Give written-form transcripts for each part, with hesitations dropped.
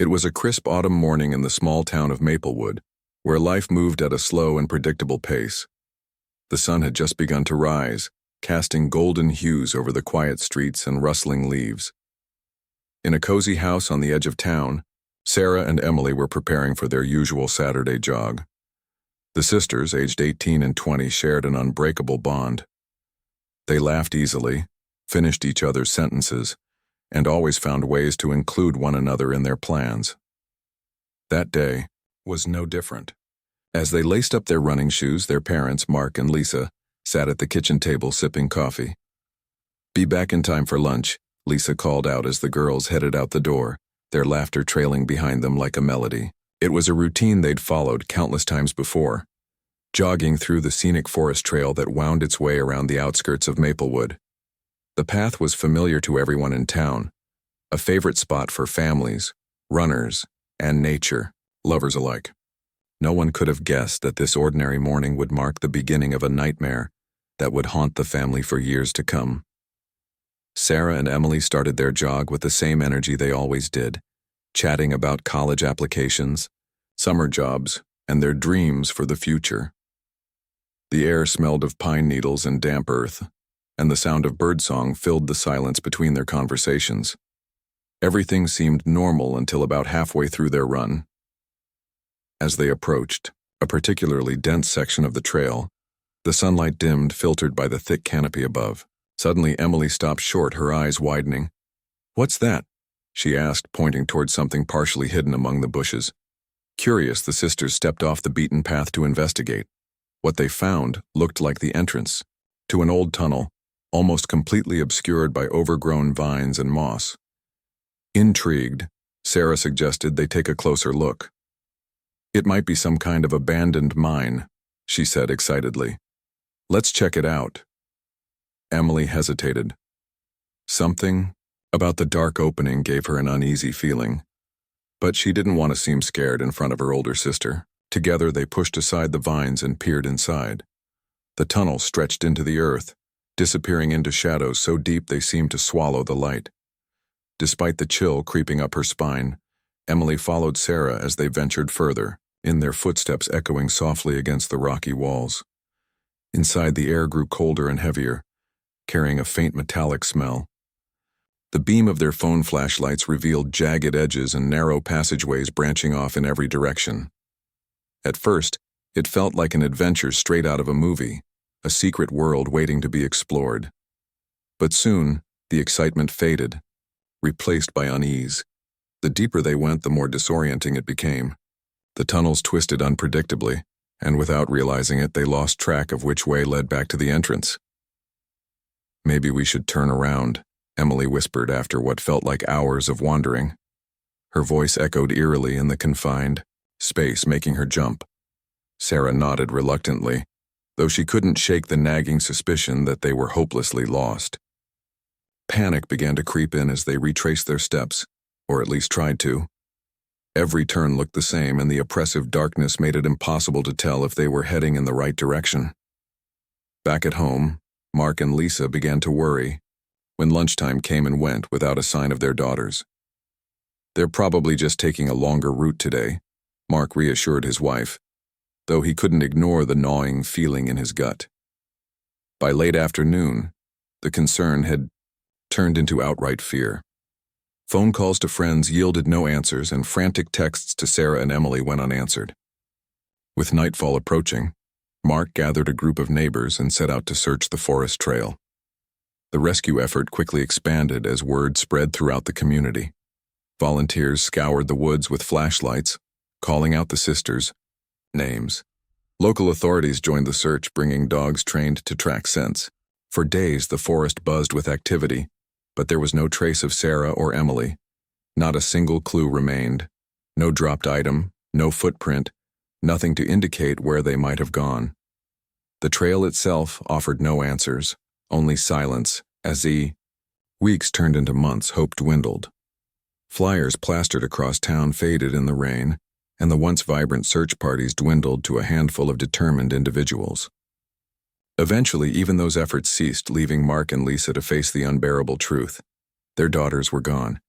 It was a crisp autumn morning in the small town of Maplewood, where life moved at a slow and predictable pace. The sun had just begun to rise, casting golden hues over the quiet streets and rustling leaves. In a cozy house on the edge of town, Sarah and Emily were preparing for their usual Saturday jog. The sisters, aged 18 and 20, shared an unbreakable bond. They laughed easily, finished each other's sentences, and always found ways to include one another in their plans. That day was no different. As they laced up their running shoes, their parents, Mark and Lisa, sat at the kitchen table sipping coffee. "Be back in time for lunch," Lisa called out as the girls headed out the door, their laughter trailing behind them like a melody. It was a routine they'd followed countless times before, jogging through the scenic forest trail that wound its way around the outskirts of Maplewood. The path was familiar to everyone in town, a favorite spot for families, runners, and nature lovers alike. No one could have guessed that this ordinary morning would mark the beginning of a nightmare that would haunt the family for years to come. Sarah and Emily started their jog with the same energy they always did, chatting about college applications, summer jobs, and their dreams for the future. The air smelled of pine needles and damp earth, and the sound of birdsong filled the silence between their conversations. Everything seemed normal until about halfway through their run. As they approached a particularly dense section of the trail, the sunlight dimmed, filtered by the thick canopy above. Suddenly, Emily stopped short, her eyes widening. "What's that?" she asked, pointing toward something partially hidden among the bushes. Curious, the sisters stepped off the beaten path to investigate. What they found looked like the entrance to an old tunnel, almost completely obscured by overgrown vines and moss. Intrigued, Sarah suggested they take a closer look. "It might be some kind of abandoned mine," she said excitedly. "Let's check it out." Emily hesitated. Something about the dark opening gave her an uneasy feeling, but she didn't want to seem scared in front of her older sister. Together they pushed aside the vines and peered inside. The tunnel stretched into the earth, disappearing into shadows so deep they seemed to swallow the light. Despite the chill creeping up her spine, Emily followed Sarah as they ventured further, in their footsteps echoing softly against the rocky walls. Inside, the air grew colder and heavier, carrying a faint metallic smell. The beam of their phone flashlights revealed jagged edges and narrow passageways branching off in every direction. At first, it felt like an adventure straight out of a movie, a secret world waiting to be explored. But soon, the excitement faded, replaced by unease. The deeper they went, the more disorienting it became. The tunnels twisted unpredictably, and without realizing it, they lost track of which way led back to the entrance. "Maybe we should turn around," Emily whispered after what felt like hours of wandering. Her voice echoed eerily in the confined space, making her jump. Sarah nodded reluctantly, though she couldn't shake the nagging suspicion that they were hopelessly lost. Panic began to creep in as they retraced their steps, or at least tried to. Every turn looked the same, and the oppressive darkness made it impossible to tell if they were heading in the right direction. Back at home, Mark and Lisa began to worry when lunchtime came and went without a sign of their daughters. "They're probably just taking a longer route today," Mark reassured his wife, though he couldn't ignore the gnawing feeling in his gut. By late afternoon, the concern had turned into outright fear. Phone calls to friends yielded no answers, and frantic texts to Sarah and Emily went unanswered. With nightfall approaching, Mark gathered a group of neighbors and set out to search the forest trail. The rescue effort quickly expanded as word spread throughout the community. Volunteers scoured the woods with flashlights, calling out the sisters' names. Local authorities joined the search, bringing dogs trained to track scents. For days, the forest buzzed with activity, but there was no trace of Sarah or Emily. Not a single clue remained. No dropped item, no footprint, nothing to indicate where they might have gone. The trail itself offered no answers, only silence, as the weeks turned into months, hope dwindled. Flyers plastered across town faded in the rain, and the once vibrant search parties dwindled to a handful of determined individuals. Eventually, even those efforts ceased, leaving Mark and Lisa to face the unbearable truth. Their daughters were gone.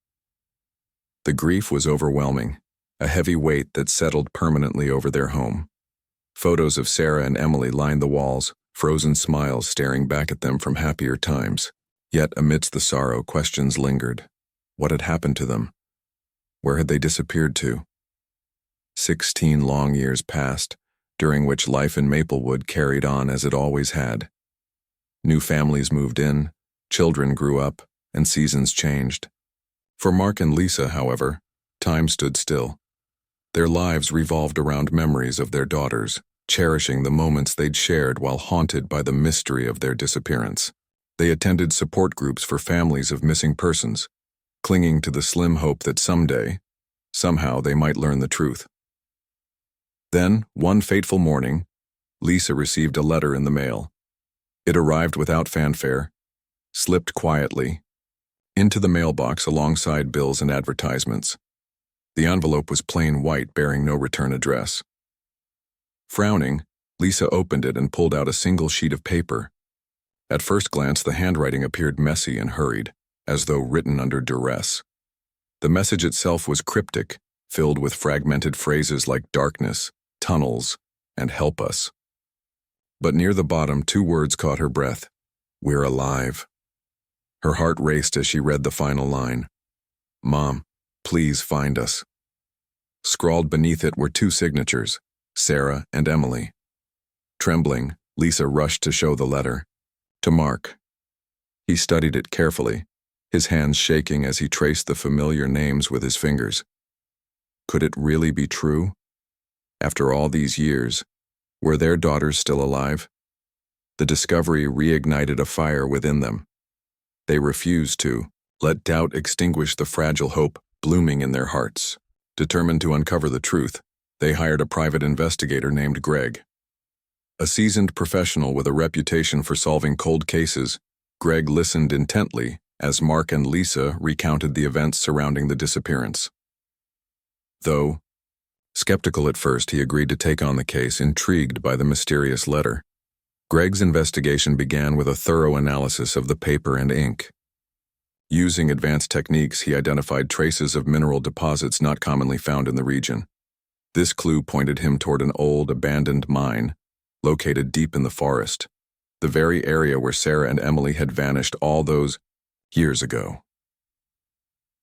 The grief was overwhelming, a heavy weight that settled permanently over their home. Photos of Sarah and Emily lined the walls, frozen smiles staring back at them from happier times. Yet amidst the sorrow, questions lingered. What had happened to them? Where had they disappeared to? 16 long years passed, during which life in Maplewood carried on as it always had. New families moved in, children grew up, and seasons changed. For Mark and Lisa, however, time stood still. Their lives revolved around memories of their daughters, cherishing the moments they'd shared while haunted by the mystery of their disappearance. They attended support groups for families of missing persons, clinging to the slim hope that someday, somehow they might learn the truth. Then, one fateful morning, Lisa received a letter in the mail. It arrived without fanfare, slipped quietly, into the mailbox alongside bills and advertisements. The envelope was plain white, bearing no return address. Frowning, Lisa opened it and pulled out a single sheet of paper. At first glance, the handwriting appeared messy and hurried, as though written under duress. The message itself was cryptic, filled with fragmented phrases like darkness, tunnels, and help us. But near the bottom, 2 words caught her breath: "We're alive." Her heart raced as she read the final line. "Mom, please find us." Scrawled beneath it were 2 signatures, Sarah and Emily. Trembling, Lisa rushed to show the letter to Mark. He studied it carefully, his hands shaking as he traced the familiar names with his fingers. Could it really be true? After all these years, were their daughters still alive? The discovery reignited a fire within them. They refused to let doubt extinguish the fragile hope blooming in their hearts. Determined to uncover the truth, they hired a private investigator named Greg. A seasoned professional with a reputation for solving cold cases, Greg listened intently as Mark and Lisa recounted the events surrounding the disappearance. Though skeptical at first, he agreed to take on the case, intrigued by the mysterious letter. Greg's investigation began with a thorough analysis of the paper and ink. Using advanced techniques, he identified traces of mineral deposits not commonly found in the region. This clue pointed him toward an old, abandoned mine, located deep in the forest, the very area where Sarah and Emily had vanished all those years ago.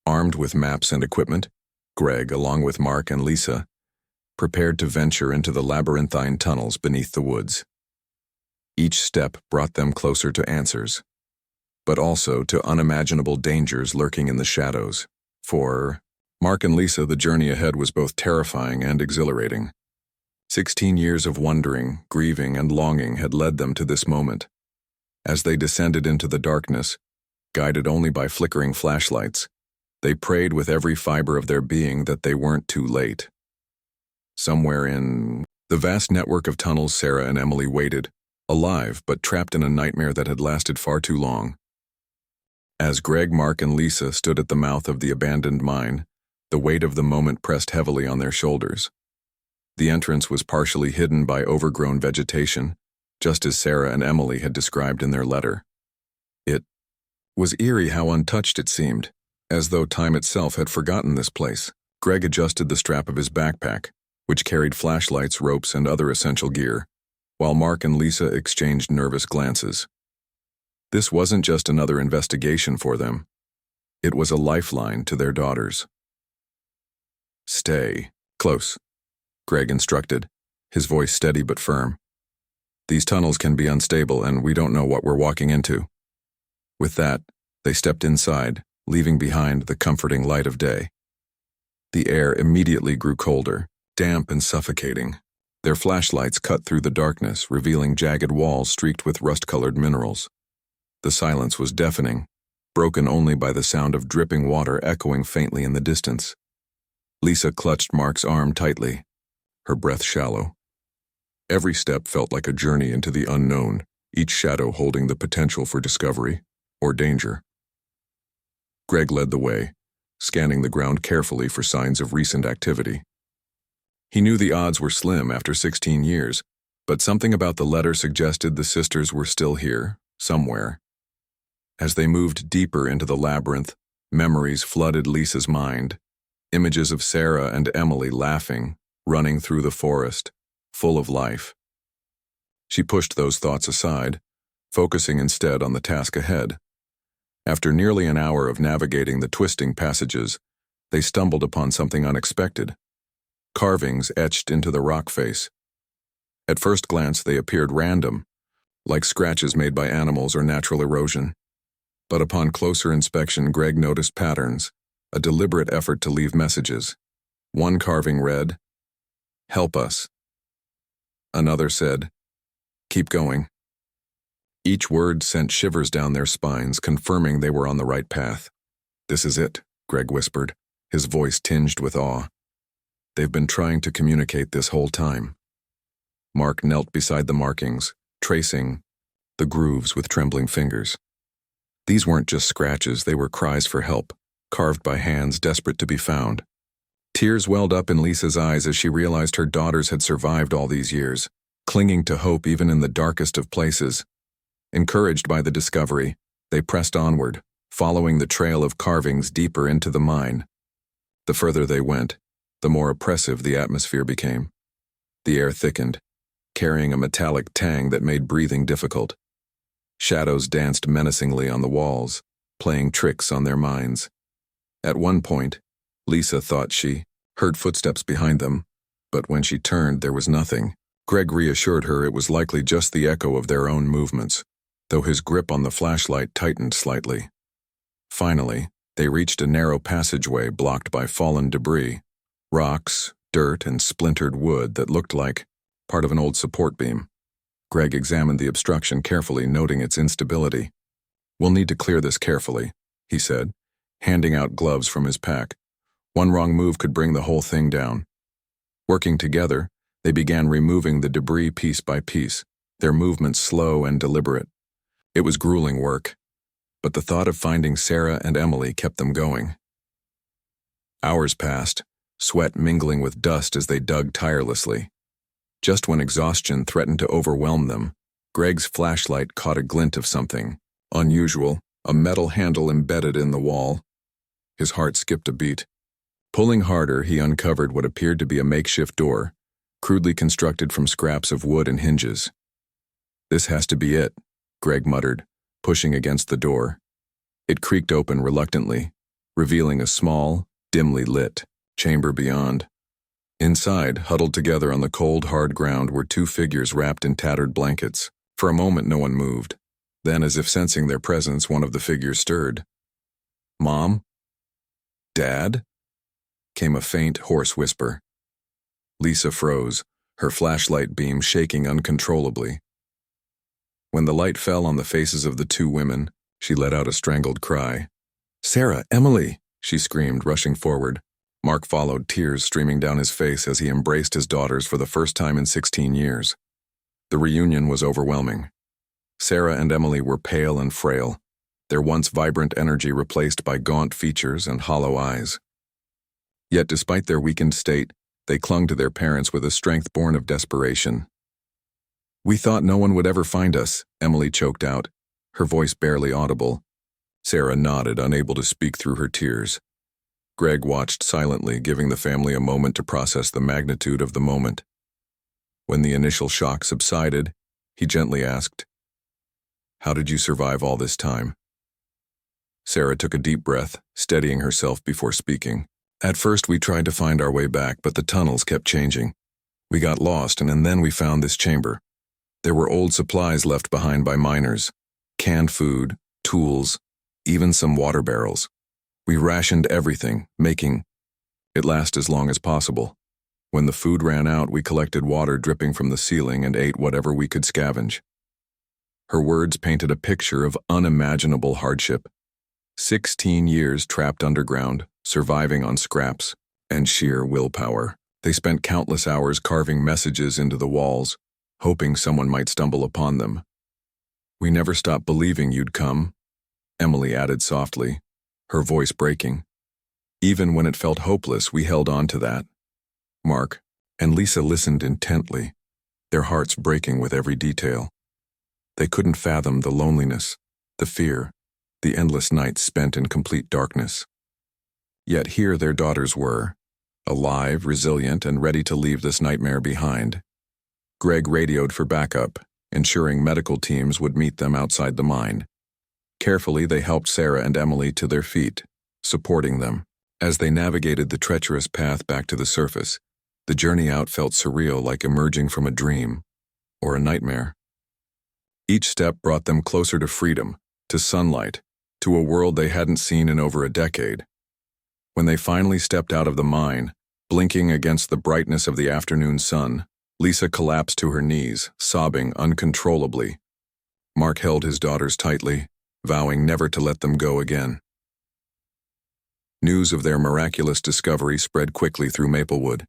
Armed with maps and equipment, Greg, along with Mark and Lisa, prepared to venture into the labyrinthine tunnels beneath the woods. Each step brought them closer to answers, but also to unimaginable dangers lurking in the shadows. For Mark and Lisa, the journey ahead was both terrifying and exhilarating. 16 years of wondering, grieving, and longing had led them to this moment. As they descended into the darkness, guided only by flickering flashlights, they prayed with every fiber of their being that they weren't too late. Somewhere in the vast network of tunnels, Sarah and Emily waited, alive but trapped in a nightmare that had lasted far too long. As Greg, Mark, and Lisa stood at the mouth of the abandoned mine, the weight of the moment pressed heavily on their shoulders. The entrance was partially hidden by overgrown vegetation, just as Sarah and Emily had described in their letter. It was eerie how untouched it seemed, as though time itself had forgotten this place. Greg adjusted the strap of his backpack, which carried flashlights, ropes, and other essential gear, while Mark and Lisa exchanged nervous glances. This wasn't just another investigation for them. It was a lifeline to their daughters. "Stay close," Greg instructed, his voice steady but firm. "These tunnels can be unstable, and we don't know what we're walking into." With that, they stepped inside, leaving behind the comforting light of day. The air immediately grew colder, damp and suffocating. Their flashlights cut through the darkness, revealing jagged walls streaked with rust-colored minerals. The silence was deafening, broken only by the sound of dripping water echoing faintly in the distance. Lisa clutched Mark's arm tightly, her breath shallow. Every step felt like a journey into the unknown, each shadow holding the potential for discovery or danger. Greg led the way, scanning the ground carefully for signs of recent activity. He knew the odds were slim after 16 years, but something about the letter suggested the sisters were still here, somewhere. As they moved deeper into the labyrinth, memories flooded Lisa's mind, Images of Sarah and Emily laughing, running through the forest, full of life. She pushed those thoughts aside, focusing instead on the task ahead. After nearly an hour of navigating the twisting passages, they stumbled upon something unexpected. Carvings etched into the rock face. At first glance, they appeared random, like scratches made by animals or natural erosion. But upon closer inspection, Greg noticed patterns, a deliberate effort to leave messages. One carving read, "Help us." Another said, "Keep going." Each word sent shivers down their spines, confirming they were on the right path. "This is it," Greg whispered, his voice tinged with awe. "They've been trying to communicate this whole time." Mark knelt beside the markings, tracing the grooves with trembling fingers. These weren't just scratches, they were cries for help, carved by hands desperate to be found. Tears welled up in Lisa's eyes as she realized her daughters had survived all these years, clinging to hope even in the darkest of places. Encouraged by the discovery, they pressed onward, following the trail of carvings deeper into the mine. The further they went, the more oppressive the atmosphere became. The air thickened, carrying a metallic tang that made breathing difficult. Shadows danced menacingly on the walls, playing tricks on their minds. At one point, Lisa thought she heard footsteps behind them, but when she turned, there was nothing. Greg reassured her it was likely just the echo of their own movements, though his grip on the flashlight tightened slightly. Finally, they reached a narrow passageway blocked by fallen debris, rocks, dirt, and splintered wood that looked like part of an old support beam. Greg examined the obstruction carefully, noting its instability. "We'll need to clear this carefully," he said, handing out gloves from his pack. One wrong move could bring the whole thing down. Working together, they began removing the debris piece by piece, their movements slow and deliberate. It was grueling work, but the thought of finding Sarah and Emily kept them going. Hours passed, sweat mingling with dust as they dug tirelessly. Just when exhaustion threatened to overwhelm them, Greg's flashlight caught a glint of something unusual, a metal handle embedded in the wall. His heart skipped a beat. Pulling harder, he uncovered what appeared to be a makeshift door, crudely constructed from scraps of wood and hinges. "This has to be it," Greg muttered, pushing against the door. It creaked open reluctantly, revealing a small, dimly lit chamber beyond. Inside, huddled together on the cold, hard ground, were two figures wrapped in tattered blankets. For a moment, no one moved. Then, as if sensing their presence, one of the figures stirred. "Mom? Dad?" came a faint, hoarse whisper. Lisa froze, her flashlight beam shaking uncontrollably. When the light fell on the faces of the two women, she let out a strangled cry. "Sarah, Emily!" she screamed, rushing forward. Mark followed, tears streaming down his face as he embraced his daughters for the first time in 16 years. The reunion was overwhelming. Sarah and Emily were pale and frail, their once vibrant energy replaced by gaunt features and hollow eyes. Yet despite their weakened state, they clung to their parents with a strength born of desperation. "We thought no one would ever find us," Emily choked out, her voice barely audible. Sarah nodded, unable to speak through her tears. Greg watched silently, giving the family a moment to process the magnitude of the moment. When the initial shock subsided, he gently asked, "How did you survive all this time?" Sarah took a deep breath, steadying herself before speaking. "At first we tried to find our way back, but the tunnels kept changing. We got lost, and then we found this chamber. There were old supplies left behind by miners, canned food, tools, even some water barrels. We rationed everything, making it last as long as possible. When the food ran out, we collected water dripping from the ceiling and ate whatever we could scavenge." Her words painted a picture of unimaginable hardship. 16 years trapped underground, surviving on scraps and sheer willpower. They spent countless hours carving messages into the walls, hoping someone might stumble upon them. "We never stopped believing you'd come," Emily added softly, her voice breaking. "Even when it felt hopeless, we held on to that." Mark and Lisa listened intently, their hearts breaking with every detail. They couldn't fathom the loneliness, the fear, the endless nights spent in complete darkness. Yet here their daughters were, alive, resilient, and ready to leave this nightmare behind. Greg radioed for backup, ensuring medical teams would meet them outside the mine. Carefully, they helped Sarah and Emily to their feet, supporting them. As they navigated the treacherous path back to the surface, the journey out felt surreal, like emerging from a dream or a nightmare. Each step brought them closer to freedom, to sunlight, to a world they hadn't seen in over a decade. When they finally stepped out of the mine, blinking against the brightness of the afternoon sun, Lisa collapsed to her knees, sobbing uncontrollably. Mark held his daughters tightly, vowing never to let them go again. News of their miraculous discovery spread quickly through Maplewood.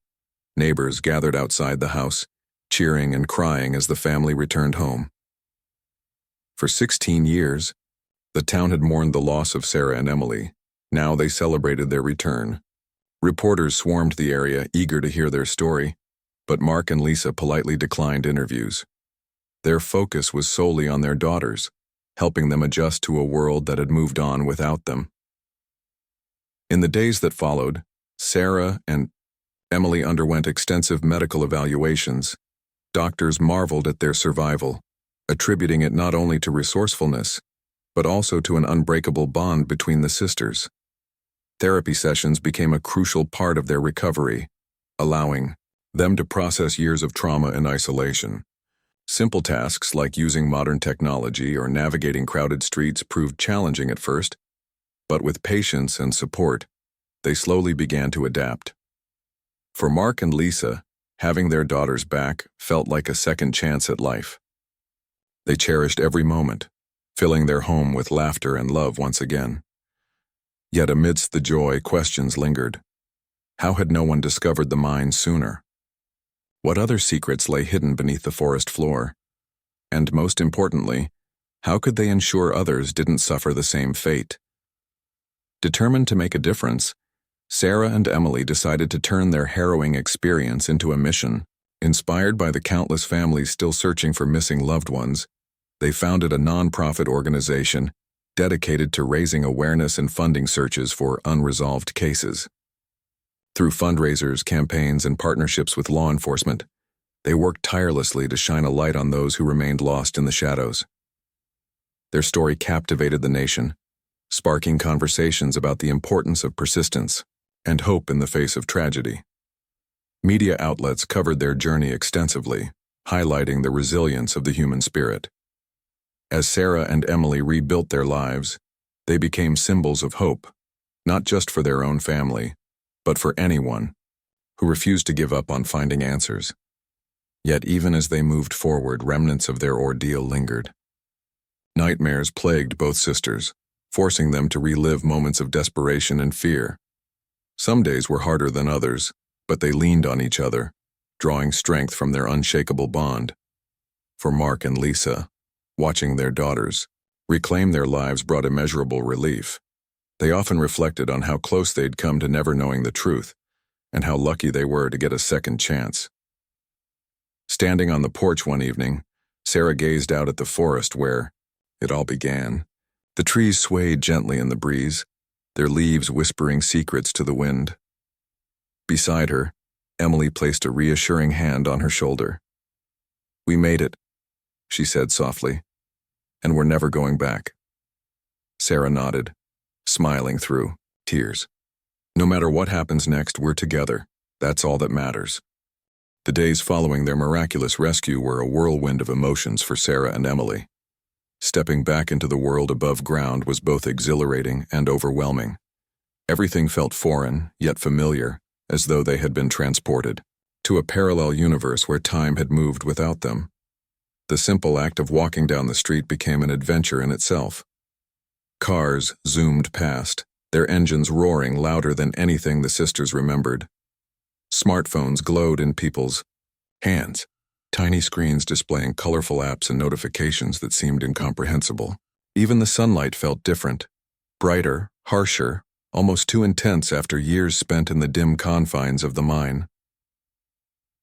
Neighbors gathered outside the house, cheering and crying as the family returned home. For 16 years, the town had mourned the loss of Sarah and Emily. Now they celebrated their return. Reporters swarmed the area, eager to hear their story, but Mark and Lisa politely declined interviews. Their focus was solely on their daughters, helping them adjust to a world that had moved on without them. In the days that followed, Sarah and Emily underwent extensive medical evaluations. Doctors marveled at their survival, attributing it not only to resourcefulness, but also to an unbreakable bond between the sisters. Therapy sessions became a crucial part of their recovery, allowing them to process years of trauma and isolation. Simple tasks like using modern technology or navigating crowded streets proved challenging at first, but with patience and support, they slowly began to adapt. For Mark and Lisa, having their daughters back felt like a second chance at life. They cherished every moment, filling their home with laughter and love once again. Yet amidst the joy, questions lingered. How had no one discovered the mine sooner? What other secrets lay hidden beneath the forest floor? And most importantly, how could they ensure others didn't suffer the same fate? Determined to make a difference, Sarah and Emily decided to turn their harrowing experience into a mission. Inspired by the countless families still searching for missing loved ones, they founded a non-profit organization dedicated to raising awareness and funding searches for unresolved cases. Through fundraisers, campaigns, and partnerships with law enforcement, they worked tirelessly to shine a light on those who remained lost in the shadows. Their story captivated the nation, sparking conversations about the importance of persistence and hope in the face of tragedy. Media outlets covered their journey extensively, highlighting the resilience of the human spirit. As Sarah and Emily rebuilt their lives, they became symbols of hope, not just for their own family, but for anyone who refused to give up on finding answers. Yet even as they moved forward, remnants of their ordeal lingered. Nightmares plagued both sisters, forcing them to relive moments of desperation and fear. Some days were harder than others, but they leaned on each other, drawing strength from their unshakable bond. For Mark and Lisa, watching their daughters reclaim their lives brought immeasurable relief. They often reflected on how close they'd come to never knowing the truth, and how lucky they were to get a second chance. Standing on the porch one evening, Sarah gazed out at the forest where it all began. The trees swayed gently in the breeze, their leaves whispering secrets to the wind. Beside her, Emily placed a reassuring hand on her shoulder. "We made it," she said softly, "and we're never going back." Sarah nodded, smiling through tears. "No matter what happens next, we're together. That's all that matters." The days following their miraculous rescue were a whirlwind of emotions for Sarah and Emily. Stepping back into the world above ground was both exhilarating and overwhelming. Everything felt foreign, yet familiar, as though they had been transported to a parallel universe where time had moved without them. The simple act of walking down the street became an adventure in itself. Cars zoomed past, their engines roaring louder than anything the sisters remembered. Smartphones glowed in people's hands, tiny screens displaying colorful apps and notifications that seemed incomprehensible. Even the sunlight felt different, brighter, harsher, almost too intense after years spent in the dim confines of the mine.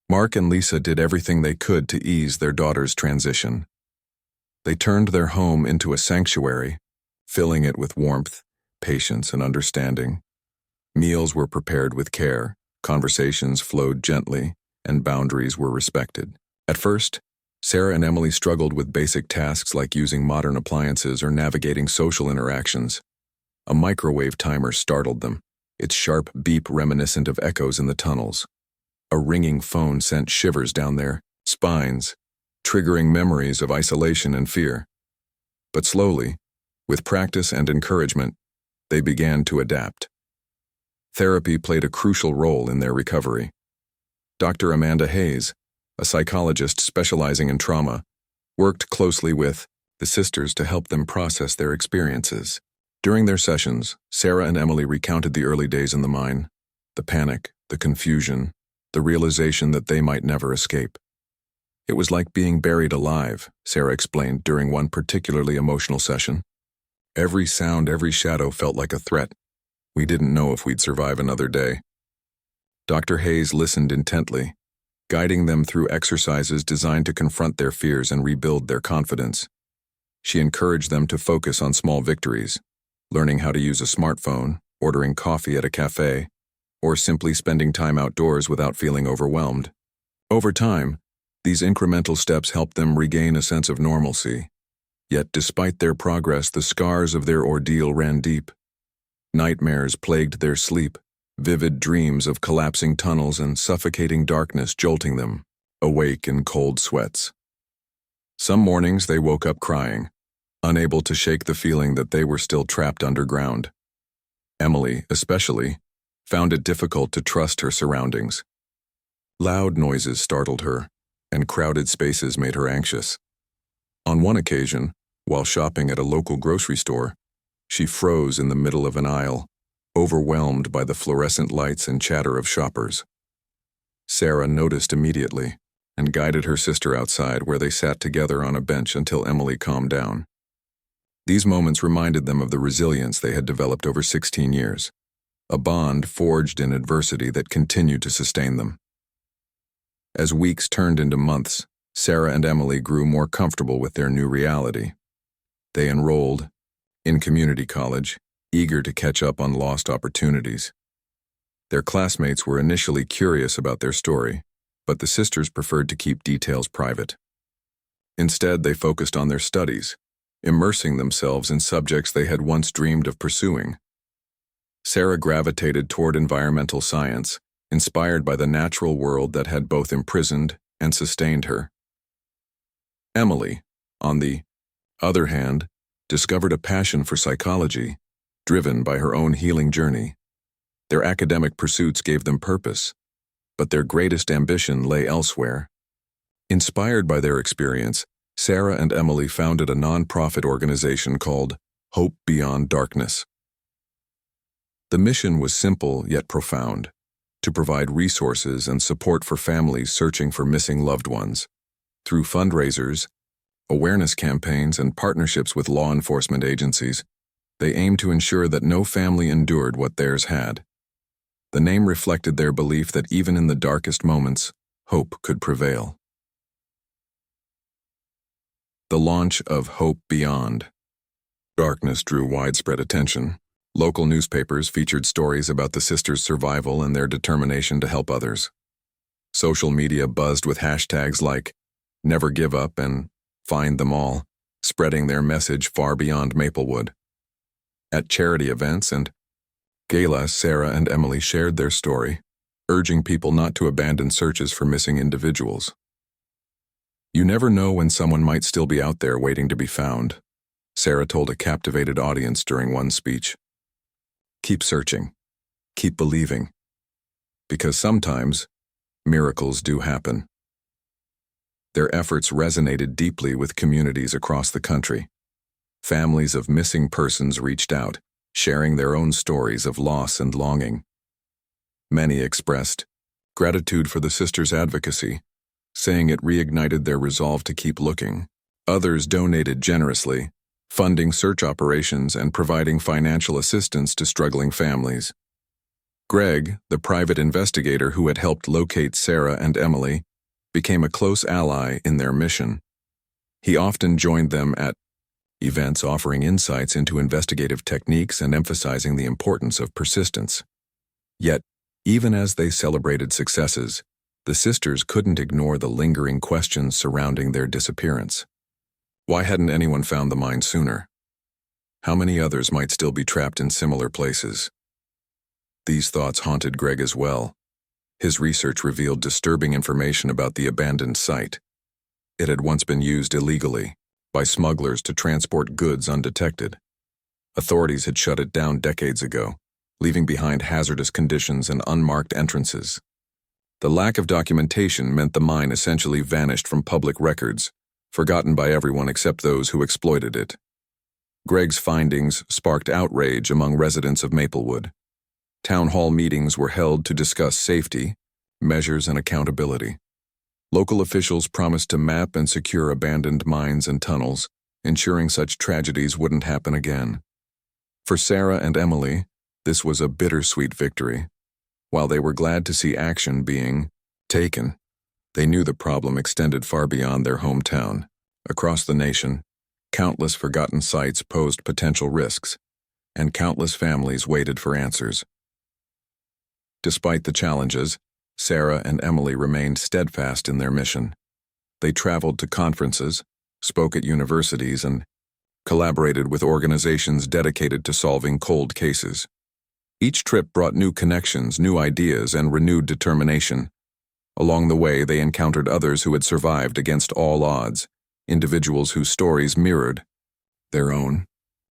Mark and Lisa did everything they could to ease their daughter's transition. They turned their home into a sanctuary, filling it with warmth, patience, and understanding. Meals were prepared with care, conversations flowed gently, and boundaries were respected. At first, Sarah and Emily struggled with basic tasks like using modern appliances or navigating social interactions. A microwave timer startled them, its sharp beep reminiscent of echoes in the tunnels. A ringing phone sent shivers down their spines, triggering memories of isolation and fear. But slowly, with practice and encouragement, they began to adapt. Therapy played a crucial role in their recovery. Dr. Amanda Hayes, a psychologist specializing in trauma, worked closely with the sisters to help them process their experiences. During their sessions, Sarah and Emily recounted the early days in the mine, the panic, the confusion, the realization that they might never escape. It was like being buried alive, Sarah explained during one particularly emotional session. Every sound, every shadow felt like a threat. We didn't know if we'd survive another day. Dr. Hayes listened intently, guiding them through exercises designed to confront their fears and rebuild their confidence. She encouraged them to focus on small victories, learning how to use a smartphone, ordering coffee at a cafe, or simply spending time outdoors without feeling overwhelmed. Over time, these incremental steps helped them regain a sense of normalcy. Yet despite their progress, the scars of their ordeal ran deep. Nightmares plagued their sleep, vivid dreams of collapsing tunnels and suffocating darkness jolting them, awake in cold sweats. Some mornings they woke up crying, unable to shake the feeling that they were still trapped underground. Emily, especially, found it difficult to trust her surroundings. Loud noises startled her, and crowded spaces made her anxious. On one occasion, while shopping at a local grocery store, she froze in the middle of an aisle, overwhelmed by the fluorescent lights and chatter of shoppers. Sarah noticed immediately and guided her sister outside, where they sat together on a bench until Emily calmed down. These moments reminded them of the resilience they had developed over 16 years, a bond forged in adversity that continued to sustain them. As weeks turned into months, Sarah and Emily grew more comfortable with their new reality. They enrolled in community college, eager to catch up on lost opportunities. Their classmates were initially curious about their story, but the sisters preferred to keep details private. Instead, they focused on their studies, immersing themselves in subjects they had once dreamed of pursuing. Sarah gravitated toward environmental science, inspired by the natural world that had both imprisoned and sustained her. Emily, on the other hand, discovered a passion for psychology, driven by her own healing journey. Their academic pursuits gave them purpose, but their greatest ambition lay elsewhere. Inspired by their experience, Sarah and Emily founded a nonprofit organization called Hope Beyond Darkness. The mission was simple yet profound: to provide resources and support for families searching for missing loved ones. Through fundraisers, awareness campaigns, and partnerships with law enforcement agencies, they aimed to ensure that no family endured what theirs had. The name reflected their belief that even in the darkest moments, hope could prevail. The launch of Hope Beyond Darkness drew widespread attention. Local newspapers featured stories about the sisters' survival and their determination to help others. Social media buzzed with hashtags like "Never Give Up" and "Find Them All," spreading their message far beyond Maplewood. At charity events and galas, Sarah and Emily shared their story, urging people not to abandon searches for missing individuals. "You never know when someone might still be out there waiting to be found," Sarah told a captivated audience during one speech. "Keep searching. Keep believing. Because sometimes, miracles do happen." Their efforts resonated deeply with communities across the country. Families of missing persons reached out, sharing their own stories of loss and longing. Many expressed gratitude for the sisters' advocacy, saying it reignited their resolve to keep looking. Others donated generously, funding search operations and providing financial assistance to struggling families. Greg, the private investigator who had helped locate Sarah and Emily, became a close ally in their mission. He often joined them at events, offering insights into investigative techniques and emphasizing the importance of persistence. Yet, even as they celebrated successes, the sisters couldn't ignore the lingering questions surrounding their disappearance. Why hadn't anyone found the mine sooner? How many others might still be trapped in similar places? These thoughts haunted Greg as well. His research revealed disturbing information about the abandoned site. It had once been used illegally, by smugglers to transport goods undetected. Authorities had shut it down decades ago, leaving behind hazardous conditions and unmarked entrances. The lack of documentation meant the mine essentially vanished from public records, forgotten by everyone except those who exploited it. Greg's findings sparked outrage among residents of Maplewood. Town hall meetings were held to discuss safety, measures, and accountability. Local officials promised to map and secure abandoned mines and tunnels, ensuring such tragedies wouldn't happen again. For Sarah and Emily, this was a bittersweet victory. While they were glad to see action being taken, they knew the problem extended far beyond their hometown. Across the nation, countless forgotten sites posed potential risks, and countless families waited for answers. Despite the challenges, Sarah and Emily remained steadfast in their mission. They traveled to conferences, spoke at universities, and collaborated with organizations dedicated to solving cold cases. Each trip brought new connections, new ideas, and renewed determination. Along the way, they encountered others who had survived against all odds, individuals whose stories mirrored their own.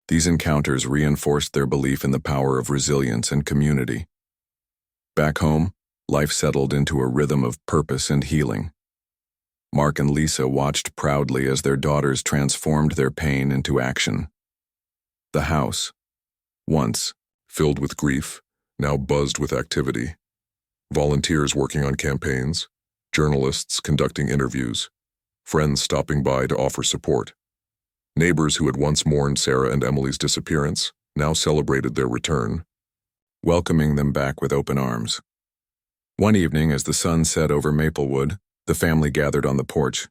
These encounters reinforced their belief in the power of resilience and community. Back home, life settled into a rhythm of purpose and healing. Mark and Lisa watched proudly as their daughters transformed their pain into action. The house, once filled with grief, now buzzed with activity. Volunteers working on campaigns, journalists conducting interviews, friends stopping by to offer support. Neighbors who had once mourned Sarah and Emily's disappearance now celebrated their return, welcoming them back with open arms. One evening, as the sun set over Maplewood, the family gathered on the porch.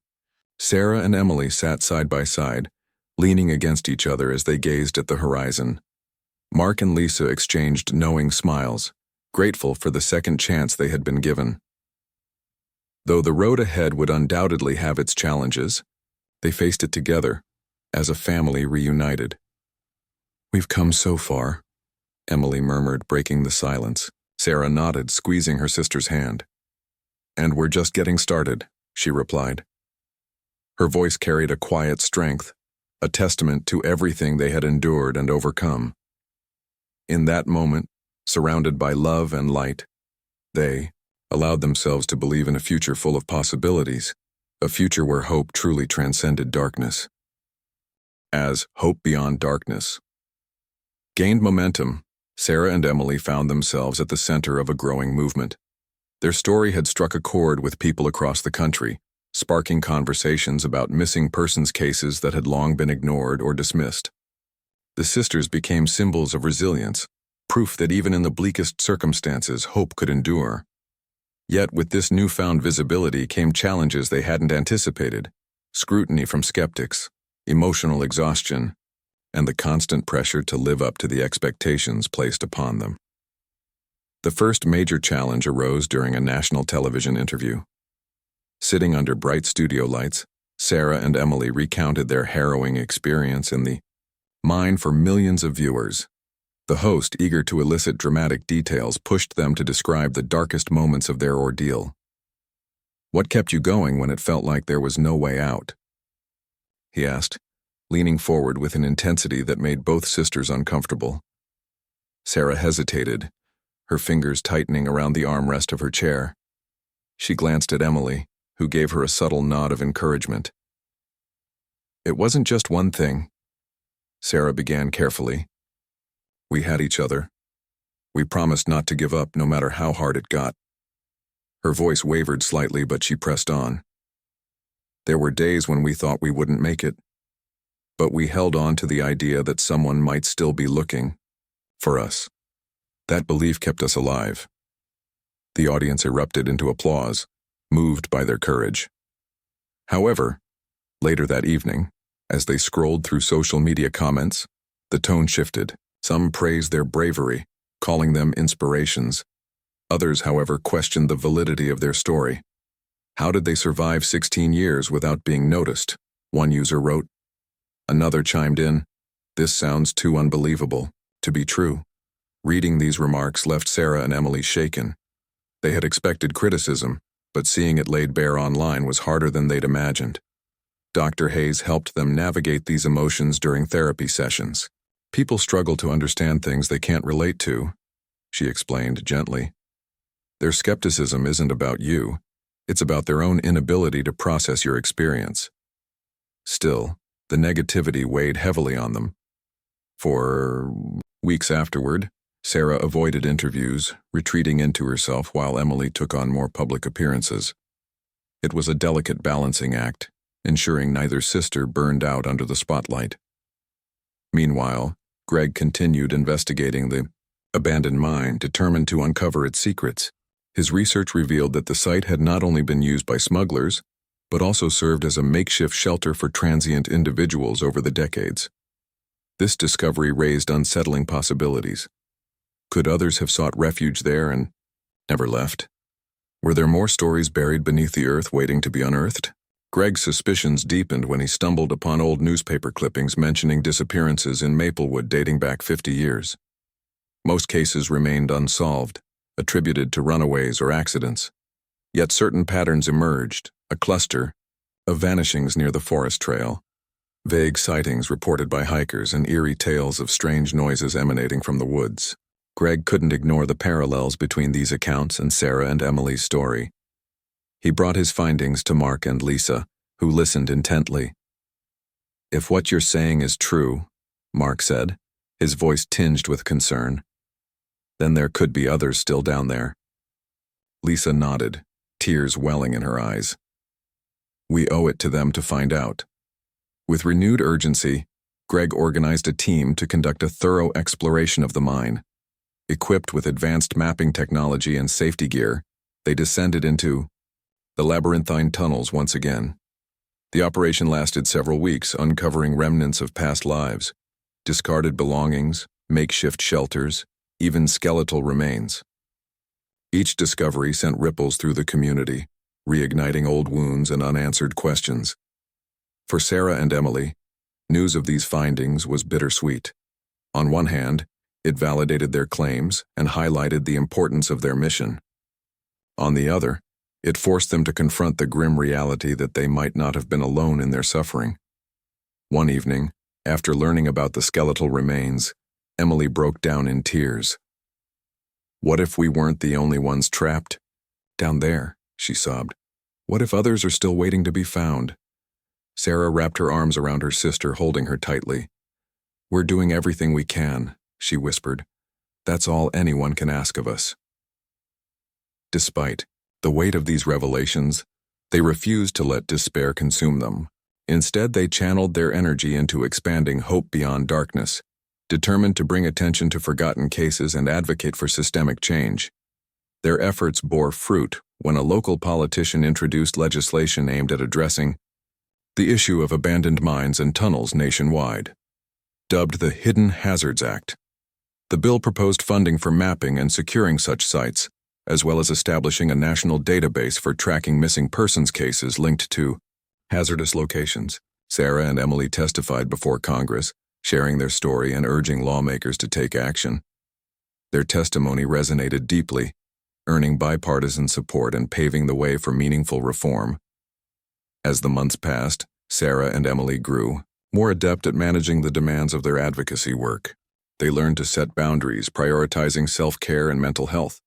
Sarah and Emily sat side by side, leaning against each other as they gazed at the horizon. Mark and Lisa exchanged knowing smiles, grateful for the second chance they had been given. Though the road ahead would undoubtedly have its challenges, they faced it together, as a family reunited. "We've come so far," Emily murmured, breaking the silence. Sarah nodded, squeezing her sister's hand. "And we're just getting started," she replied. Her voice carried a quiet strength, a testament to everything they had endured and overcome. In that moment, surrounded by love and light, they allowed themselves to believe in a future full of possibilities, a future where hope truly transcended darkness. As Hope Beyond Darkness gained momentum, Sarah and Emily found themselves at the center of a growing movement. Their story had struck a chord with people across the country, sparking conversations about missing persons cases that had long been ignored or dismissed. The sisters became symbols of resilience, proof that even in the bleakest circumstances, hope could endure. Yet with this newfound visibility came challenges they hadn't anticipated: scrutiny from skeptics, emotional exhaustion, and the constant pressure to live up to the expectations placed upon them. The first major challenge arose during a national television interview. Sitting under bright studio lights, Sarah and Emily recounted their harrowing experience in the mine for millions of viewers. The host, eager to elicit dramatic details, pushed them to describe the darkest moments of their ordeal. "What kept you going when it felt like there was no way out?" he asked, leaning forward with an intensity that made both sisters uncomfortable. Sarah hesitated, her fingers tightening around the armrest of her chair. She glanced at Emily, who gave her a subtle nod of encouragement. "It wasn't just one thing," Sarah began carefully. "We had each other. We promised not to give up no matter how hard it got." Her voice wavered slightly, but she pressed on. "There were days when we thought we wouldn't make it, but we held on to the idea that someone might still be looking for us. That belief kept us alive." The audience erupted into applause, moved by their courage. However, later that evening, as they scrolled through social media comments, the tone shifted. Some praised their bravery, calling them inspirations, Others, however, questioned the validity of their story. How did they survive 16 years without being noticed? One user wrote. Another chimed in, "This sounds too unbelievable to be true." Reading these remarks left Sarah and Emily shaken. They had expected criticism, but seeing it laid bare online was harder than they'd imagined. Dr. Hayes helped them navigate these emotions during therapy sessions. People struggle to understand things they can't relate to, she explained gently. Their skepticism isn't about you. It's about their own inability to process your experience. Still, the negativity weighed heavily on them. For weeks afterward, Sarah avoided interviews, retreating into herself while Emily took on more public appearances. It was a delicate balancing act, ensuring neither sister burned out under the spotlight. Meanwhile, Greg continued investigating the abandoned mine, determined to uncover its secrets. His research revealed that the site had not only been used by smugglers, but also served as a makeshift shelter for transient individuals over the decades. This discovery raised unsettling possibilities. Could others have sought refuge there and never left? Were there more stories buried beneath the earth waiting to be unearthed? Greg's suspicions deepened when he stumbled upon old newspaper clippings mentioning disappearances in Maplewood dating back 50 years. Most cases remained unsolved, attributed to runaways or accidents. Yet certain patterns emerged, a cluster of vanishings near the forest trail, vague sightings reported by hikers, and eerie tales of strange noises emanating from the woods. Greg couldn't ignore the parallels between these accounts and Sarah and Emily's story. He brought his findings to Mark and Lisa, who listened intently. "If what you're saying is true," Mark said, his voice tinged with concern, "then there could be others still down there." Lisa nodded, tears welling in her eyes. "We owe it to them to find out." With renewed urgency, Greg organized a team to conduct a thorough exploration of the mine. Equipped with advanced mapping technology and safety gear, they descended into the labyrinthine tunnels once again. The operation lasted several weeks, uncovering remnants of past lives, discarded belongings, makeshift shelters, even skeletal remains. Each discovery sent ripples through the community, reigniting old wounds and unanswered questions. For Sarah and Emily, news of these findings was bittersweet. On one hand, it validated their claims and highlighted the importance of their mission. On the other, it forced them to confront the grim reality that they might not have been alone in their suffering. One evening, after learning about the skeletal remains, Emily broke down in tears. "What if we weren't the only ones trapped down there?" she sobbed. "What if others are still waiting to be found?" Sarah wrapped her arms around her sister, holding her tightly. "We're doing everything we can," she whispered. "That's all anyone can ask of us." Despite the weight of these revelations, they refused to let despair consume them. Instead, they channeled their energy into expanding hope beyond darkness, determined to bring attention to forgotten cases and advocate for systemic change. Their efforts bore fruit when a local politician introduced legislation aimed at addressing the issue of abandoned mines and tunnels nationwide. Dubbed the Hidden Hazards Act, the bill proposed funding for mapping and securing such sites, as well as establishing a national database for tracking missing persons cases linked to hazardous locations. Sarah and Emily testified before Congress, sharing their story and urging lawmakers to take action. Their testimony resonated deeply, earning bipartisan support and paving the way for meaningful reform. As the months passed, Sarah and Emily grew more adept at managing the demands of their advocacy work. They learned to set boundaries, prioritizing self-care and mental health.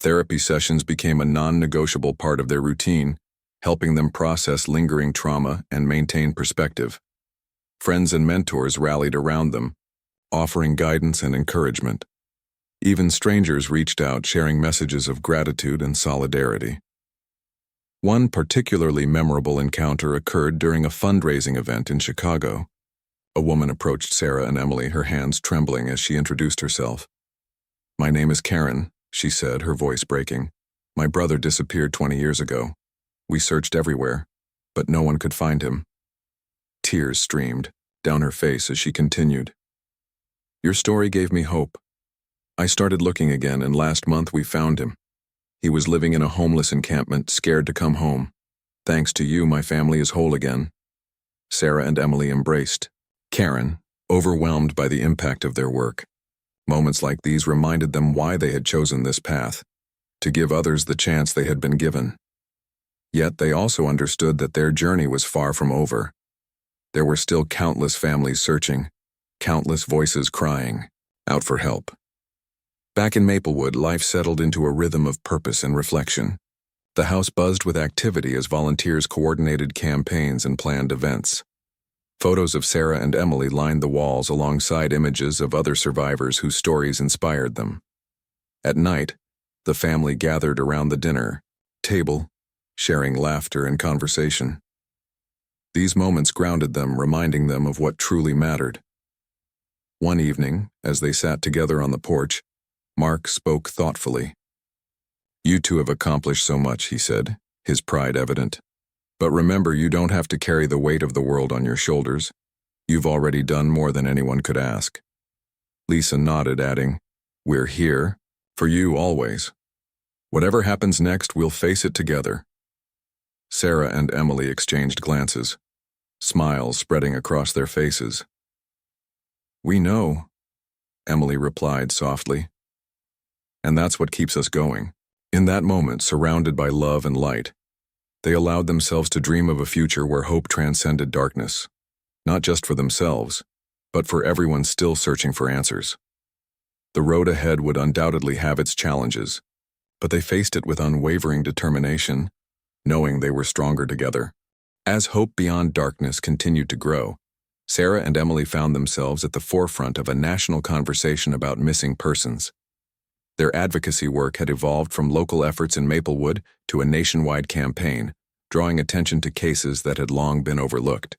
Therapy sessions became a non-negotiable part of their routine, helping them process lingering trauma and maintain perspective. Friends and mentors rallied around them, offering guidance and encouragement. Even strangers reached out, sharing messages of gratitude and solidarity. One particularly memorable encounter occurred during a fundraising event in Chicago. A woman approached Sarah and Emily, her hands trembling as she introduced herself. "My name is Karen," she said, her voice breaking. "My brother disappeared 20 years ago. We searched everywhere, but no one could find him." Tears streamed down her face as she continued. "Your story gave me hope. I started looking again, and last month we found him. He was living in a homeless encampment, scared to come home. Thanks to you, my family is whole again." Sarah and Emily embraced. Karen, overwhelmed by the impact of their work. Moments like these reminded them why they had chosen this path, to give others the chance they had been given. Yet they also understood that their journey was far from over. There were still countless families searching, countless voices crying out for help. Back in Maplewood, life settled into a rhythm of purpose and reflection. The house buzzed with activity as volunteers coordinated campaigns and planned events. Photos of Sarah and Emily lined the walls alongside images of other survivors whose stories inspired them. At night, the family gathered around the dinner table, sharing laughter and conversation. These moments grounded them, reminding them of what truly mattered. One evening, as they sat together on the porch, Mark spoke thoughtfully. "You two have accomplished so much," he said, his pride evident. "But remember, you don't have to carry the weight of the world on your shoulders. You've already done more than anyone could ask." Lisa nodded, adding, "We're here, for you always. Whatever happens next, we'll face it together." Sarah and Emily exchanged glances, smiles spreading across their faces. "We know," Emily replied softly. "And that's what keeps us going." In that moment, surrounded by love and light, they allowed themselves to dream of a future where hope transcended darkness, not just for themselves, but for everyone still searching for answers. The road ahead would undoubtedly have its challenges, but they faced it with unwavering determination, knowing they were stronger together. As hope beyond darkness continued to grow, Sarah and Emily found themselves at the forefront of a national conversation about missing persons. Their advocacy work had evolved from local efforts in Maplewood to a nationwide campaign, drawing attention to cases that had long been overlooked.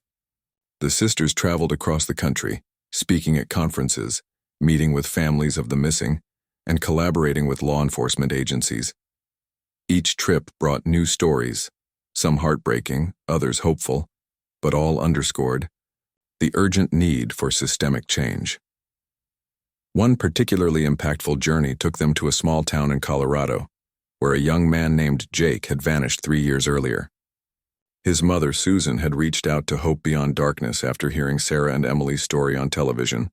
The sisters traveled across the country, speaking at conferences, meeting with families of the missing, and collaborating with law enforcement agencies. Each trip brought new stories, some heartbreaking, others hopeful, but all underscored the urgent need for systemic change. One particularly impactful journey took them to a small town in Colorado, where a young man named Jake had vanished 3 years earlier. His mother, Susan, had reached out to Hope Beyond Darkness after hearing Sarah and Emily's story on television.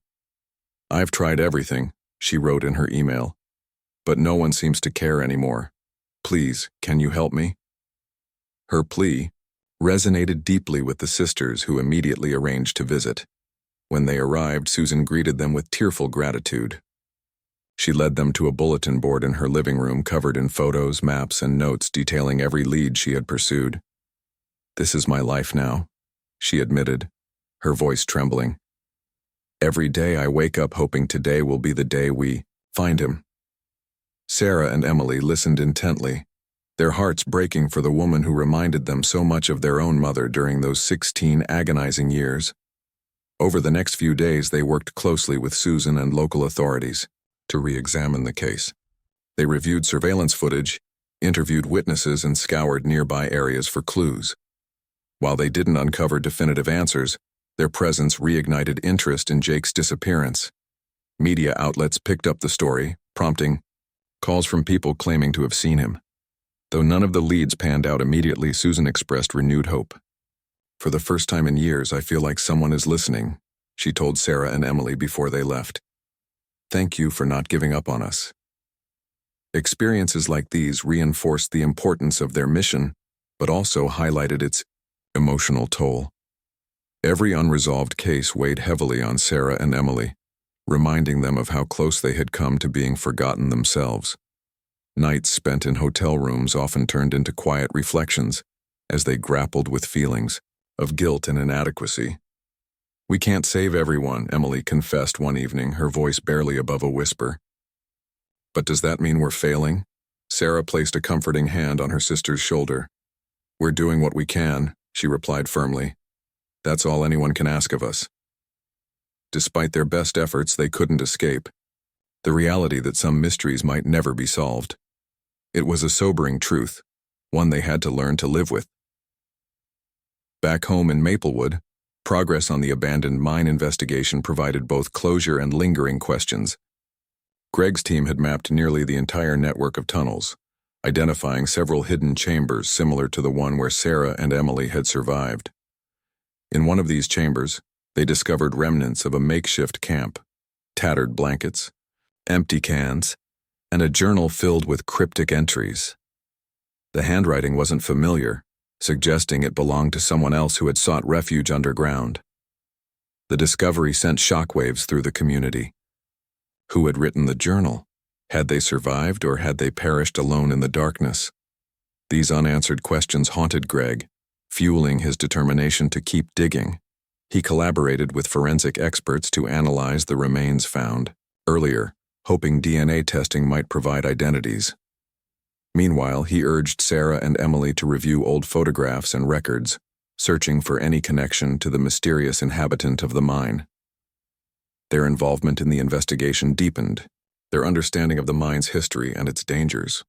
"I've tried everything," she wrote in her email, "but no one seems to care anymore. Please, can you help me?" Her plea resonated deeply with the sisters, who immediately arranged to visit. When they arrived, Susan greeted them with tearful gratitude. She led them to a bulletin board in her living room covered in photos, maps, and notes detailing every lead she had pursued. "This is my life now," she admitted, her voice trembling. "Every day I wake up hoping today will be the day we find him." Sarah and Emily listened intently, their hearts breaking for the woman who reminded them so much of their own mother during those 16 agonizing years. Over the next few days, they worked closely with Susan and local authorities to re-examine the case. They reviewed surveillance footage, interviewed witnesses, and scoured nearby areas for clues. While they didn't uncover definitive answers, their presence reignited interest in Jake's disappearance. Media outlets picked up the story, prompting calls from people claiming to have seen him. Though none of the leads panned out immediately, Susan expressed renewed hope. "For the first time in years, I feel like someone is listening," she told Sarah and Emily before they left. "Thank you for not giving up on us." Experiences like these reinforced the importance of their mission, but also highlighted its emotional toll. Every unresolved case weighed heavily on Sarah and Emily, reminding them of how close they had come to being forgotten themselves. Nights spent in hotel rooms often turned into quiet reflections as they grappled with feelings of guilt and inadequacy. "We can't save everyone," Emily confessed one evening, her voice barely above a whisper. "But does that mean we're failing?" Sarah placed a comforting hand on her sister's shoulder. "We're doing what we can," she replied firmly. "That's all anyone can ask of us." Despite their best efforts, they couldn't escape the reality that some mysteries might never be solved. It was a sobering truth, one they had to learn to live with. Back home in Maplewood, progress on the abandoned mine investigation provided both closure and lingering questions. Greg's team had mapped nearly the entire network of tunnels, identifying several hidden chambers similar to the one where Sarah and Emily had survived. In one of these chambers, they discovered remnants of a makeshift camp, tattered blankets, empty cans, and a journal filled with cryptic entries. The handwriting wasn't familiar, suggesting it belonged to someone else who had sought refuge underground. The discovery sent shockwaves through the community. Who had written the journal? Had they survived or had they perished alone in the darkness? These unanswered questions haunted Greg, fueling his determination to keep digging. He collaborated with forensic experts to analyze the remains found earlier, hoping DNA testing might provide identities. Meanwhile, he urged Sarah and Emily to review old photographs and records, searching for any connection to the mysterious inhabitant of the mine. Their involvement in the investigation deepened, their understanding of the mine's history and its dangers.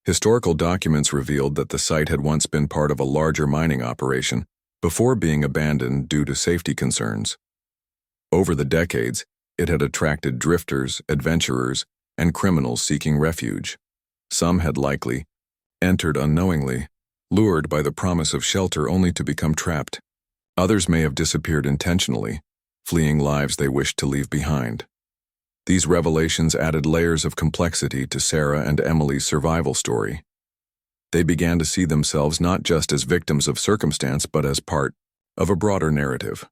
Historical documents revealed that the site had once been part of a larger mining operation before being abandoned due to safety concerns. Over the decades, it had attracted drifters, adventurers, and criminals seeking refuge. Some had likely entered unknowingly, lured by the promise of shelter only to become trapped. Others may have disappeared intentionally, fleeing lives they wished to leave behind. These revelations added layers of complexity to Sarah and Emily's survival story. They began to see themselves not just as victims of circumstance but as part of a broader narrative,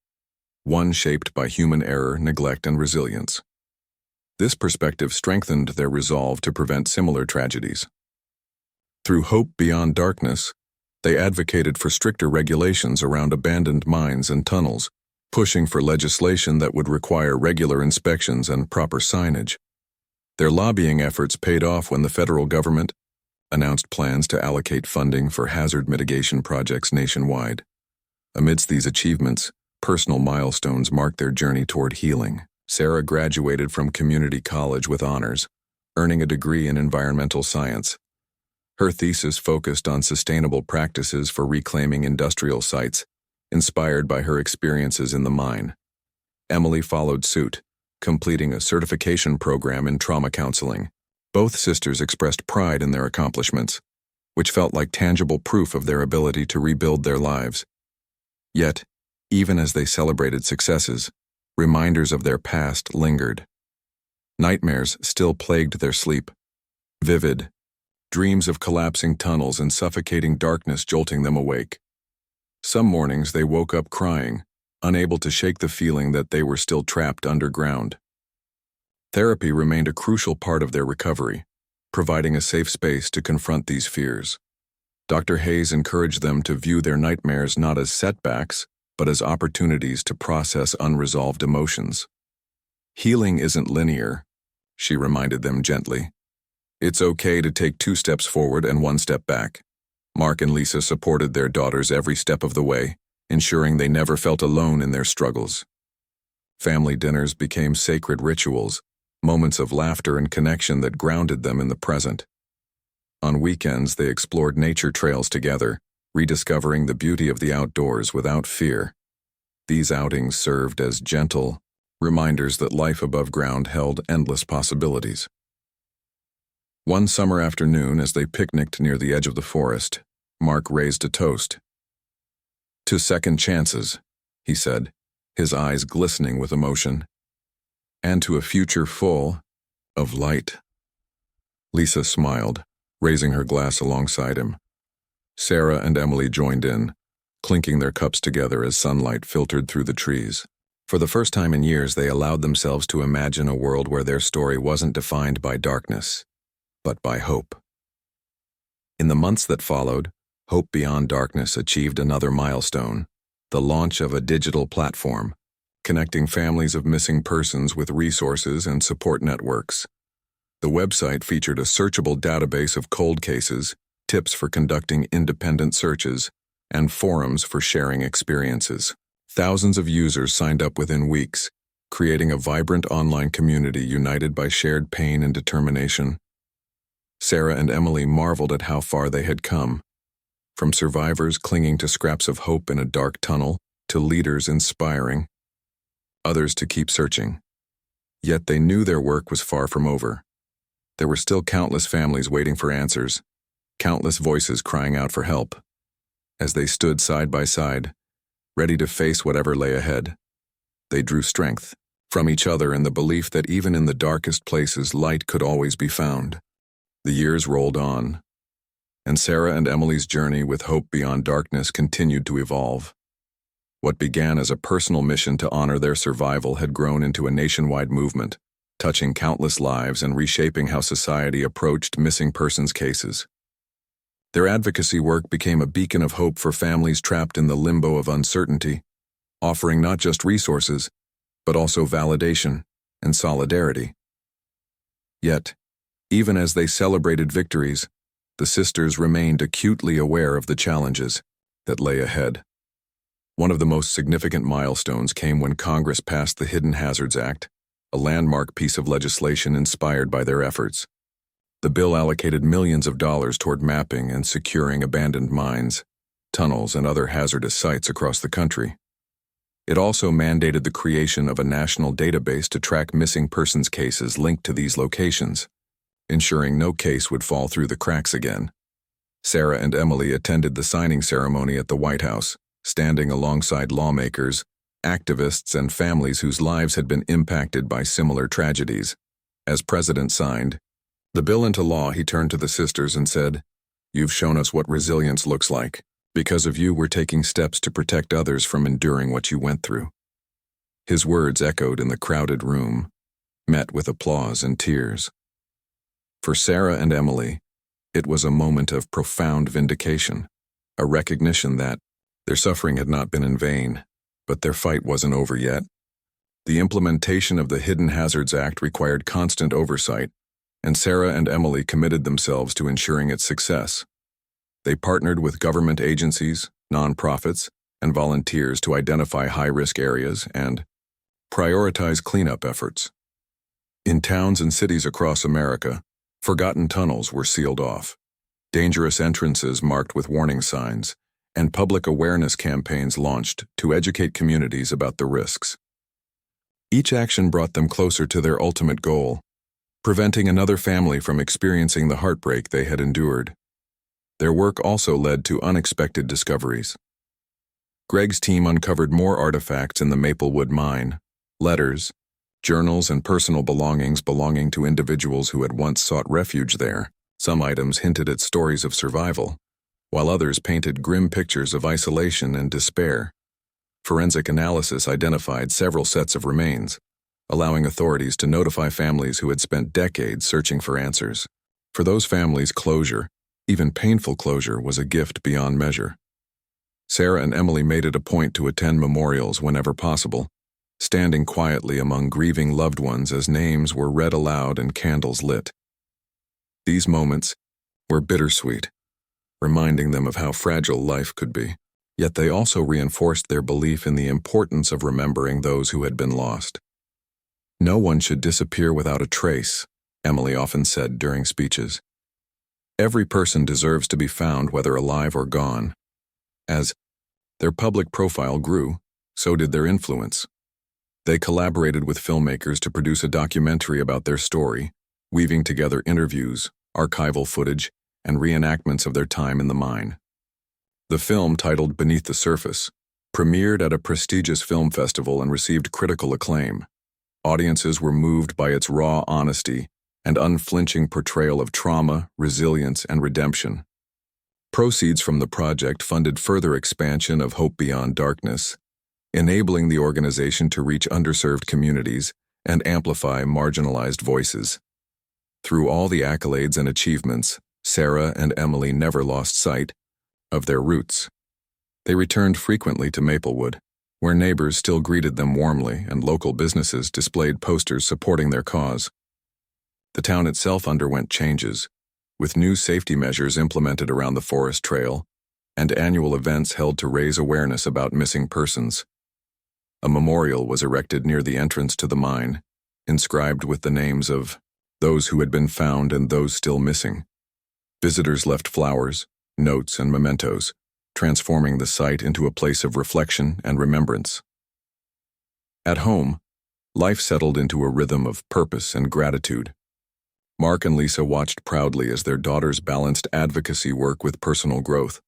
one shaped by human error, neglect, and resilience. This perspective strengthened their resolve to prevent similar tragedies. Through Hope Beyond Darkness, they advocated for stricter regulations around abandoned mines and tunnels, pushing for legislation that would require regular inspections and proper signage. Their lobbying efforts paid off when the federal government announced plans to allocate funding for hazard mitigation projects nationwide. Amidst these achievements, personal milestones marked their journey toward healing. Sarah graduated from community college with honors, earning a degree in environmental science. Her thesis focused on sustainable practices for reclaiming industrial sites, inspired by her experiences in the mine. Emily followed suit, completing a certification program in trauma counseling. Both sisters expressed pride in their accomplishments, which felt like tangible proof of their ability to rebuild their lives. Yet, even as they celebrated successes, reminders of their past lingered. Nightmares still plagued their sleep. Vivid, dreams of collapsing tunnels and suffocating darkness jolting them awake. Some mornings they woke up crying, unable to shake the feeling that they were still trapped underground. Therapy remained a crucial part of their recovery, providing a safe space to confront these fears. Dr. Hayes encouraged them to view their nightmares not as setbacks, but as opportunities to process unresolved emotions. Healing isn't linear, she reminded them gently. It's okay to take 2 steps forward and 1 step back. Mark and Lisa supported their daughters every step of the way, ensuring they never felt alone in their struggles. Family dinners became sacred rituals, moments of laughter and connection that grounded them in the present. On weekends, they explored nature trails together, rediscovering the beauty of the outdoors without fear. These outings served as gentle reminders that life above ground held endless possibilities. One summer afternoon, as they picnicked near the edge of the forest, Mark raised a toast. "To second chances," he said, his eyes glistening with emotion, "and to a future full of light." Lisa smiled, raising her glass alongside him. Sarah and Emily joined in, clinking their cups together as sunlight filtered through the trees. For the first time in years, they allowed themselves to imagine a world where their story wasn't defined by darkness, but by hope. In the months that followed, Hope Beyond Darkness achieved another milestone, the launch of a digital platform, connecting families of missing persons with resources and support networks. The website featured a searchable database of cold cases, tips for conducting independent searches, and forums for sharing experiences. Thousands of users signed up within weeks, creating a vibrant online community united by shared pain and determination. Sarah and Emily marveled at how far they had come, from survivors clinging to scraps of hope in a dark tunnel to leaders inspiring others to keep searching. Yet they knew their work was far from over. There were still countless families waiting for answers, countless voices crying out for help. As they stood side by side, ready to face whatever lay ahead, they drew strength from each other in the belief that even in the darkest places, light could always be found. The years rolled on, and Sarah and Emily's journey with hope beyond darkness continued to evolve. What began as a personal mission to honor their survival had grown into a nationwide movement, touching countless lives and reshaping how society approached missing persons cases. Their advocacy work became a beacon of hope for families trapped in the limbo of uncertainty, offering not just resources, but also validation and solidarity. Yet, even as they celebrated victories, the sisters remained acutely aware of the challenges that lay ahead. One of the most significant milestones came when Congress passed the Hidden Hazards Act, a landmark piece of legislation inspired by their efforts. The bill allocated millions of dollars toward mapping and securing abandoned mines, tunnels, and other hazardous sites across the country. It also mandated the creation of a national database to track missing persons cases linked to these locations, ensuring no case would fall through the cracks again. Sarah and Emily attended the signing ceremony at the White House, standing alongside lawmakers, activists, and families whose lives had been impacted by similar tragedies. As President signed the bill into law, he turned to the sisters and said, "You've shown us what resilience looks like. Because of you, we're taking steps to protect others from enduring what you went through." His words echoed in the crowded room, met with applause and tears. For Sarah and Emily, it was a moment of profound vindication, a recognition that their suffering had not been in vain, but their fight wasn't over yet. The implementation of the Hidden Hazards Act required constant oversight, and Sarah and Emily committed themselves to ensuring its success. They partnered with government agencies, nonprofits, and volunteers to identify high-risk areas and prioritize cleanup efforts. In towns and cities across America, forgotten tunnels were sealed off, dangerous entrances marked with warning signs, and public awareness campaigns launched to educate communities about the risks. Each action brought them closer to their ultimate goal, preventing another family from experiencing the heartbreak they had endured. Their work also led to unexpected discoveries. Greg's team uncovered more artifacts in the Maplewood mine, letters, journals, and personal belongings belonging to individuals who had once sought refuge there. Some items hinted at stories of survival, while others painted grim pictures of isolation and despair. Forensic analysis identified several sets of remains, allowing authorities to notify families who had spent decades searching for answers. For those families, closure, even painful closure, was a gift beyond measure. Sarah and Emily made it a point to attend memorials whenever possible, standing quietly among grieving loved ones as names were read aloud and candles lit. These moments were bittersweet, reminding them of how fragile life could be. Yet they also reinforced their belief in the importance of remembering those who had been lost. "No one should disappear without a trace," Emily often said during speeches. "Every person deserves to be found, whether alive or gone." As their public profile grew, so did their influence. They collaborated with filmmakers to produce a documentary about their story, weaving together interviews, archival footage, and reenactments of their time in the mine. The film, titled Beneath the Surface, premiered at a prestigious film festival and received critical acclaim. Audiences were moved by its raw honesty and unflinching portrayal of trauma, resilience, and redemption. Proceeds from the project funded further expansion of Hope Beyond Darkness, enabling the organization to reach underserved communities and amplify marginalized voices. Through all the accolades and achievements, Sarah and Emily never lost sight of their roots. They returned frequently to Maplewood, where neighbors still greeted them warmly and local businesses displayed posters supporting their cause. The town itself underwent changes, with new safety measures implemented around the forest trail and annual events held to raise awareness about missing persons. A memorial was erected near the entrance to the mine, inscribed with the names of those who had been found and those still missing. Visitors left flowers, notes, and mementos, transforming the site into a place of reflection and remembrance. At home, Life settled into a rhythm of purpose and gratitude. Mark and Lisa watched proudly as their daughters balanced advocacy work with personal growth.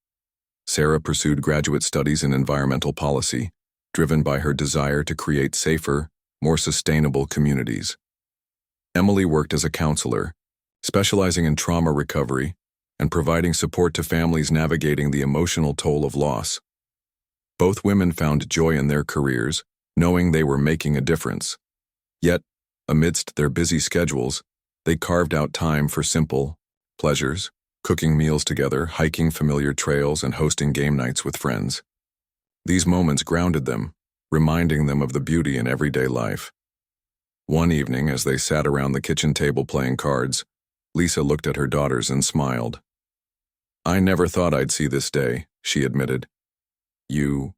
Sarah pursued graduate studies in environmental policy, driven by her desire to create safer, more sustainable communities. Emily worked as a counselor, specializing in trauma recovery and providing support to families navigating the emotional toll of loss. Both women found joy in their careers, knowing they were making a difference. Yet, amidst their busy schedules, they carved out time for simple pleasures, cooking meals together, hiking familiar trails, and hosting game nights with friends. These moments grounded them, reminding them of the beauty in everyday life. One evening, as they sat around the kitchen table playing cards, Lisa looked at her daughters and smiled. "I never thought I'd see this day," she admitted. "You,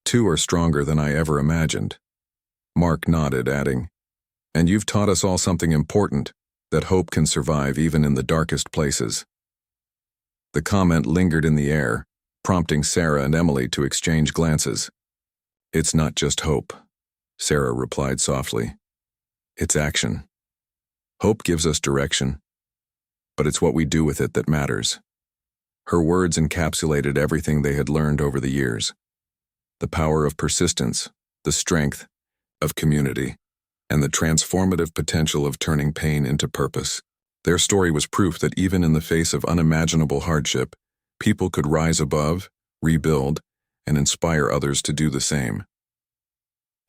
too, are stronger than I ever imagined." Mark nodded, adding, "And you've taught us all something important, that hope can survive even in the darkest places." The comment lingered in the air, prompting Sarah and Emily to exchange glances. "It's not just hope," Sarah replied softly. "It's action. Hope gives us direction, but it's what we do with it that matters." Her words encapsulated everything they had learned over the years. The power of persistence, the strength of community, and the transformative potential of turning pain into purpose. Their story was proof that even in the face of unimaginable hardship, people could rise above, rebuild, and inspire others to do the same.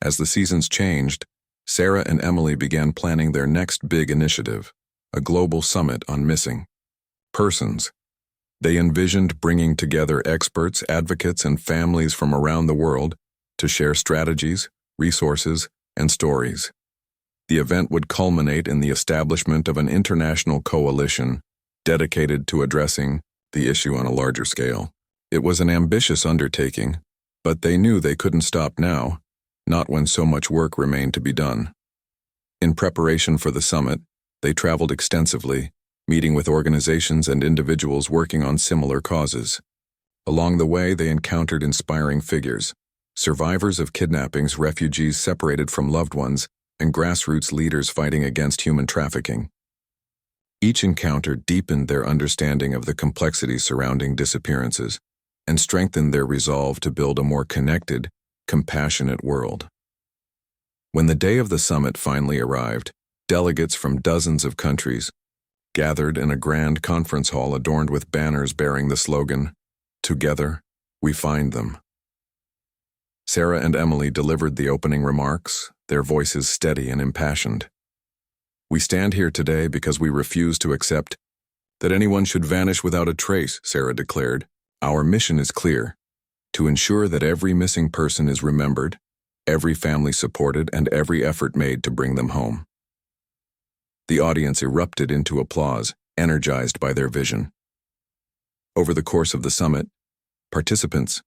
As the seasons changed, Sarah and Emily began planning their next big initiative, a global summit on missing persons. They envisioned bringing together experts, advocates, and families from around the world to share strategies, resources, and stories. The event would culminate in the establishment of an international coalition dedicated to addressing the issue on a larger scale. It was an ambitious undertaking, but they knew they couldn't stop now, not when so much work remained to be done. In preparation for the summit, they traveled extensively, meeting with organizations and individuals working on similar causes. Along the way, they encountered inspiring figures, survivors of kidnappings, refugees separated from loved ones, and grassroots leaders fighting against human trafficking. Each encounter deepened their understanding of the complexities surrounding disappearances and strengthened their resolve to build a more connected, compassionate world. When the day of the summit finally arrived, delegates from dozens of countries gathered in a grand conference hall adorned with banners bearing the slogan, "Together, we find them." Sarah and Emily delivered the opening remarks, their voices steady and impassioned. "We stand here today because we refuse to accept that anyone should vanish without a trace," Sarah declared. "Our mission is clear: to ensure that every missing person is remembered, every family supported, and every effort made to bring them home." The audience erupted into applause, energized by their vision. Over the course of the summit, participants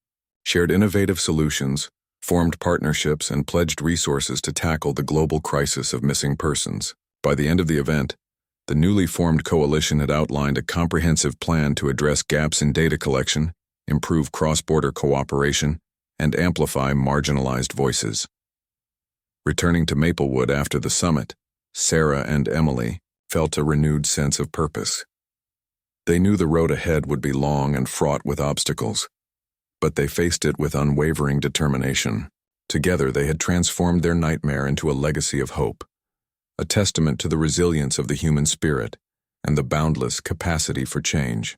shared innovative solutions, formed partnerships, and pledged resources to tackle the global crisis of missing persons. By the end of the event, the newly formed coalition had outlined a comprehensive plan to address gaps in data collection, improve cross-border cooperation, and amplify marginalized voices. Returning to Maplewood after the summit, Sarah and Emily felt a renewed sense of purpose. They knew the road ahead would be long and fraught with obstacles, but they faced it with unwavering determination. Together, they had transformed their nightmare into a legacy of hope, a testament to the resilience of the human spirit and the boundless capacity for change.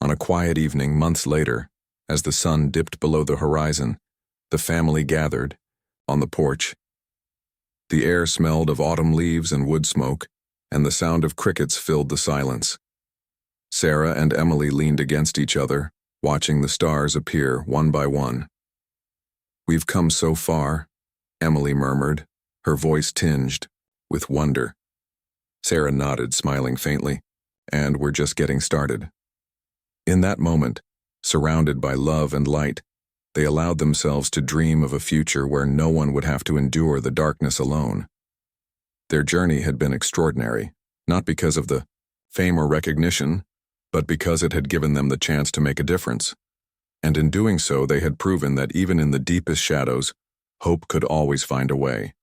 On a quiet evening months later, as the sun dipped below the horizon, the family gathered on the porch. The air smelled of autumn leaves and wood smoke, and the sound of crickets filled the silence. Sarah and Emily leaned against each other, watching the stars appear one by one. "We've come so far," Emily murmured, her voice tinged with wonder. Sarah nodded, smiling faintly, "And we're just getting started." In that moment, surrounded by love and light, they allowed themselves to dream of a future where no one would have to endure the darkness alone. Their journey had been extraordinary, not because of the fame or recognition, but because it had given them the chance to make a difference. And in doing so, they had proven that even in the deepest shadows, Hope could always find a way.